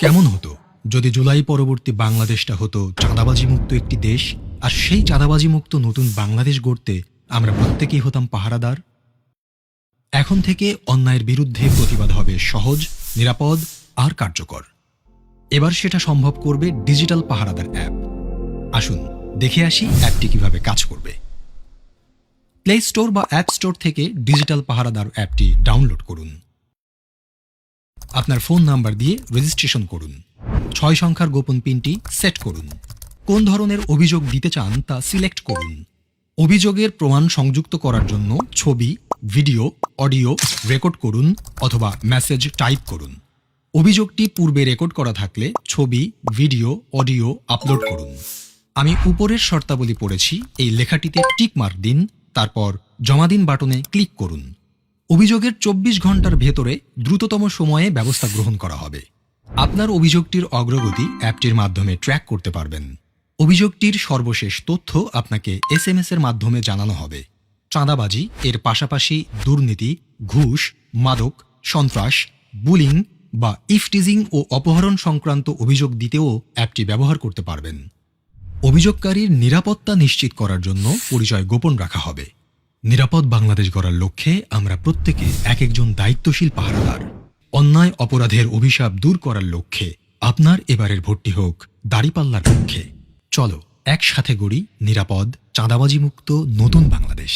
কেমন হতো যদি জুলাই পরবর্তী বাংলাদেশটা হতো চাঁদাবাজি মুক্ত একটি দেশ, আর সেই চাঁদাবাজি মুক্ত নতুন বাংলাদেশ গড়তে আমরা প্রত্যেকেই হতাম পাহারাদার। এখন থেকে অন্যায়ের বিরুদ্ধে প্রতিবাদ হবে সহজ, নিরাপদ আর কার্যকর। এবার সেটা সম্ভব করবে ডিজিটাল পাহারাদার অ্যাপ। আসুন দেখে আসি অ্যাপটি কিভাবে কাজ করবে। প্লে স্টোর বা অ্যাপ স্টোর থেকে ডিজিটাল পাহারাদার অ্যাপটি ডাউনলোড করুন। আপনার ফোন নাম্বার দিয়ে রেজিস্ট্রেশন করুন। 6 সংখ্যার গোপন পিনটি সেট করুন। কোন ধরনের অভিযোগ দিতে চান তা সিলেক্ট করুন। অভিযোগের প্রমাণ সংযুক্ত করার জন্য ছবি, ভিডিও, অডিও রেকর্ড করুন অথবা মেসেজ টাইপ করুন। অভিযোগটি পূর্বে রেকর্ড করা থাকলে ছবি, ভিডিও, অডিও আপলোড করুন। আমি উপরের শর্তাবলী পড়েছি, এই লেখাটিতে টিক মার্ক দিন, তারপর জমা দিন বাটনে ক্লিক করুন। অভিযোগের 24 ঘন্টার ভেতরে দ্রুততম সময়ে ব্যবস্থা গ্রহণ করা হবে। আপনার অভিযোগটির অগ্রগতি অ্যাপটির মাধ্যমে ট্র্যাক করতে পারবেন। অভিযোগটির সর্বশেষ তথ্য আপনাকে SMS এর মাধ্যমে জানানো হবে। চাঁদাবাজি এর পাশাপাশি দুর্নীতি, ঘুষ, মাদক, সন্ত্রাস, বুলিং বা ইফটিজিং ও অপহরণ সংক্রান্ত অভিযোগ দিতেও অ্যাপটি ব্যবহার করতে পারবেন। অভিযোগকারীর নিরাপত্তা নিশ্চিত করার জন্য পরিচয় গোপন রাখা হবে। নিরাপদ বাংলাদেশ গড়ার লক্ষ্যে আমরা প্রত্যেকে এক একজন দায়িত্বশীল পাহারাদার। অন্যায় অপরাধের অভিশাপ দূর করার লক্ষ্যে আপনার এবারের ভোটটি হোক দাঁড়িপাল্লার পক্ষে। চলো একসাথে গড়ি নিরাপদ, চাঁদাবাজি মুক্ত নতুন বাংলাদেশ।